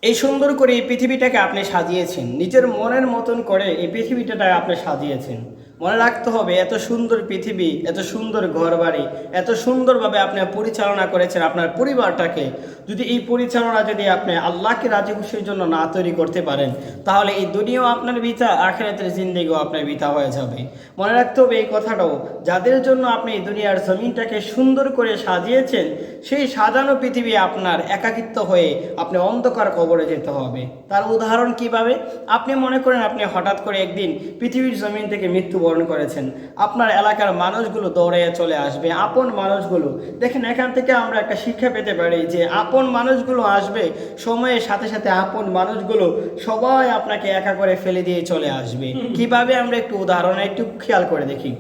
এই সুন্দর করে এই পৃথিবীটাকে আপনি সাজিয়েছেন, নিজের মনের মতন করে এই পৃথিবীটাকে আপনি সাজিয়েছেন। মনে রাখতে হবে, এত সুন্দর পৃথিবী, এত সুন্দর ঘরবাড়ি, এত সুন্দরভাবে আপনি পরিচালনা করেছেন আপনার পরিবারটাকে। যদি এই পরিচালনা যদি আপনি আল্লাহকে রাজি খুশির জন্য না তৈরি করতে পারেন, তাহলে এই দুনিয়াও আপনার বৃথা, আখিরাতের জিন্দেগিও আপনার বৃথা হয়ে যাবে। মনে রাখতে হবে এই কথাটাও, যাদের জন্য আপনি এই দুনিয়ার জমিনটাকে সুন্দর করে সাজিয়েছেন, সেই সাজানো পৃথিবী আপনার একাকিত্ব হয়ে আপনি অন্ধকার কবরে যেতে হবে। তার উদাহরণ কিভাবে? আপনি মনে করেন আপনি হঠাৎ করে একদিন পৃথিবীর জমিন থেকে মৃত্যুবরণ করেছেন, আপনার এলাকার মানুষগুলো দৌড়ে চলে আসবে, আপন মানুষগুলো। দেখেন, এখান থেকে আমরা একটা শিক্ষা পেতে পারি যে আপন মানুষগুলো আসবে, সময়ের সাথে সাথে আপন মানুষগুলো সবাই আপনাকে একা করে ফেলে দিয়ে চলে আসবে। কিভাবে? আমরা একটু উদাহরণে একটু খেয়াল করে দেখি।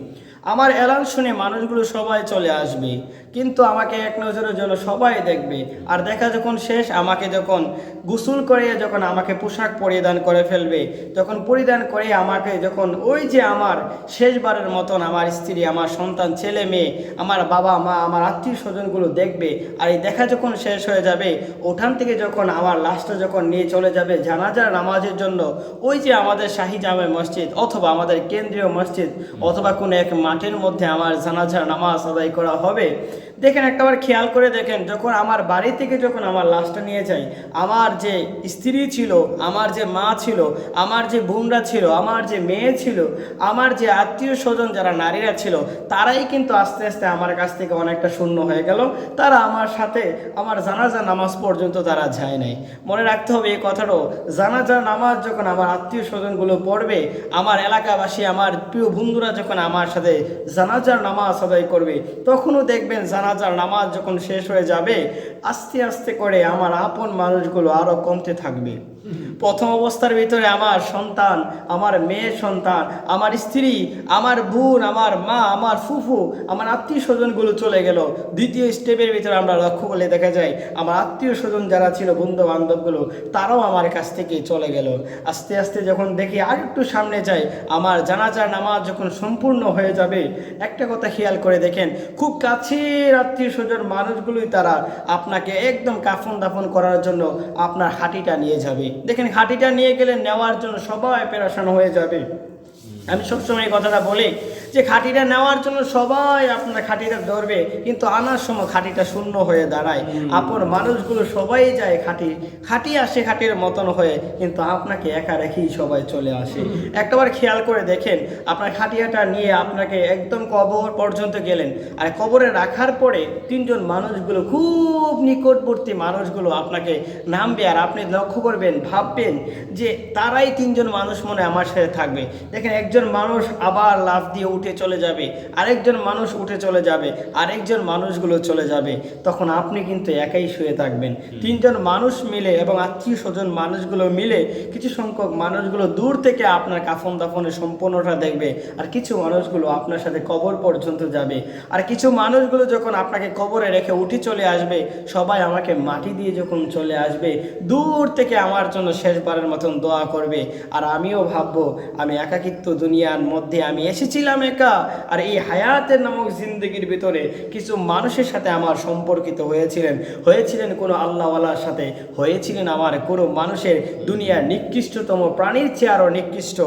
আমার এলান শুনে মানুষগুলো সবাই চলে আসবে, কিন্তু আমাকে এক নজরের জন্য সবাই দেখবে। আর দেখা যখন শেষ, আমাকে যখন গোসল করে যখন আমাকে পোশাক পরিধান করে ফেলবে, তখন পরিধান করে আমাকে যখন ওই যে আমার শেষবারের মতন আমার স্ত্রী, আমার সন্তান, ছেলে মেয়ে, আমার বাবা মা, আমার আত্মীয় স্বজনগুলো দেখবে। আর এই দেখা যখন শেষ হয়ে যাবে, ওখান থেকে যখন আমার লাশটা যখন নিয়ে চলে যাবে জানাজার নামাজের জন্য ওই যে আমাদের শাহী জামে মসজিদ অথবা আমাদের কেন্দ্রীয় মসজিদ অথবা কোনো এক মাঠের মধ্যে আমার জানাজার নামাজ আদায় করা হবে। দেখেন, একটাবার খেয়াল করে দেখেন, যখন আমার বাড়ি থেকে যখন আমার লাশটা নিয়ে যাই, আমার যে স্ত্রী ছিল, আমার যে মা ছিল, আমার যে বোনরা ছিল, আমার যে মেয়ে ছিল, আমার যে আত্মীয় স্বজন যারা নারীরা ছিল, তারাই কিন্তু আস্তে আস্তে আমার কাছ থেকে অনেকটা শূন্য হয়ে গেল। তারা আমার সাথে আমার জানাজা নামাজ পর্যন্ত তারা যায় নাই। মনে রাখতে হবে এই কথাটাও, জানাজার নামাজ যখন আমার আত্মীয় স্বজনগুলো পড়বে, আমার এলাকাবাসী, আমার প্রিয় বন্ধুরা যখন আমার সাথে জানাজার নামাজ আদায় করবে, তখনও দেখবেন জানাজার নামাজ যখন শেষ হয়ে যাবে, আস্তে আস্তে করে আমার আপন মানুষগুলো আরও কমতে থাকবে। প্রথম অবস্থার ভিতরে আমার সন্তান, আমার মেয়ের সন্তান, আমার স্ত্রী, আমার বোন, আমার মা, আমার ফুফু, আমার আত্মীয় স্বজনগুলো চলে গেল। দ্বিতীয় স্টেপের ভিতরে আমরা লক্ষ্য করলে দেখা যায় আমার আত্মীয় স্বজন যারা ছিল, বন্ধু বান্ধবগুলো, তারাও আমার কাছ থেকে চলে গেল। আস্তে আস্তে যখন দেখি আর একটু সামনে যাই, আমার জানাজার নামাজ যখন সম্পূর্ণ হয়ে যাবে, একটা কথা খেয়াল করে দেখেন, খুব কাছের আত্মীয় স্বজন মানুষগুলোই তারা আপনাকে একদম কাফন দাফন করার জন্য আপনার হাঁটিটা নিয়ে যাবে। দেখেন, হাঁটিটা নিয়ে গেলে নেওয়ার জন্য সবাই পেরেশান হয়ে যাবে। আমি সবসময় এই কথাটা বলি যে খাঁটিটা নেওয়ার জন্য সবাই আপনার খাঁটিটা ধরবে, কিন্তু আনার সময় খাঁটিটা শূন্য হয়ে দাঁড়ায়। আপন মানুষগুলো সবাই যায়, খাঁটি আসে খাঁটির মতন হয়ে, কিন্তু আপনাকে একা রেখেই সবাই চলে আসে। একটাবার খেয়াল করে দেখেন, আপনার খাটিয়াটা নিয়ে আপনাকে একদম কবর পর্যন্ত গেলেন, আর কবরে রাখার পরে তিনজন মানুষগুলো, খুব নিকটবর্তী মানুষগুলো আপনাকে নামবে, আর আপনি লক্ষ্য করবেন, ভাববেন যে তারাই তিনজন মানুষ মনে আমার সাথে থাকবে। দেখেন, একজন মানুষ আবার লাফ দিয়ে উঠে চলে যাবে, আরেকজন মানুষ উঠে চলে যাবে, আরেকজন মানুষগুলো চলে যাবে, তখন আপনি কিন্তু একাই শুয়ে থাকবেন। তিনজন মানুষ মিলে এবং আত্মীয় স্বজন মানুষগুলো মিলে কিছু সংখ্যক মানুষগুলো দূর থেকে আপনার কাফন দাফনের সম্পূর্ণটা দেখবে, আর কিছু মানুষগুলো আপনার সাথে কবর পর্যন্ত যাবে, আর কিছু মানুষগুলো যখন আপনাকে কবরে রেখে উঠে চলে আসবে, সবাই আমাকে মাটি দিয়ে যখন চলে আসবে, দূর থেকে আমার জন্য শেষবারের মতন দোয়া করবে। আর আমিও ভাববো, আমি একাকিত্ব দুনিয়ার মধ্যে আমি এসেছিলাম একা, আর এই হায়াতের নামক জিন্দগির ভিতরে কিছু মানুষের সাথে আমার সম্পর্কিত হয়েছিলেন কোনো আল্লাহওয়ালার সাথে, হয়েছিলেন আমার কোনো মানুষের দুনিয়ার নিকৃষ্টতম প্রাণীর চেয়ে আরও নিকৃষ্ট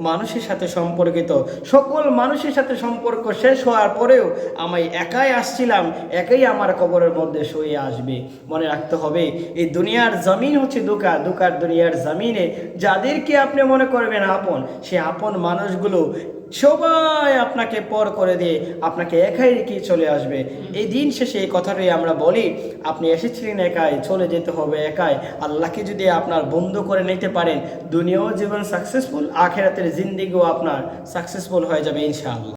মানুষের সাথে সম্পর্কিত। সকল মানুষের সাথে সম্পর্ক শেষ হওয়ার পরেও আমি একাই আসছিলাম, একাই আমার কবরের মধ্যে শুয়ে আসবে। মনে রাখতে হবে, এই দুনিয়ার জমিন হচ্ছে দুকার দুনিয়ার জমিনে যাদেরকে আপনি মনে করবেন আপন, সে আপন মানুষগুলো সবাই আপনাকে পর করে দিয়ে আপনাকে একাই রেখে চলে আসবে। এই দিন শেষে এই কথাটাই আমরা বলি, আপনি এসেছিলেন একাই, চলে যেতে হবে একাই। আল্লাহকে যদি আপনার বন্ধু করে নিতে পারেন, দুনিয়াও জীবন সাকসেসফুল, আখিরাতের জিন্দেগিও আপনার সাকসেসফুল হয়ে যাবে ইনশাআল্লাহ।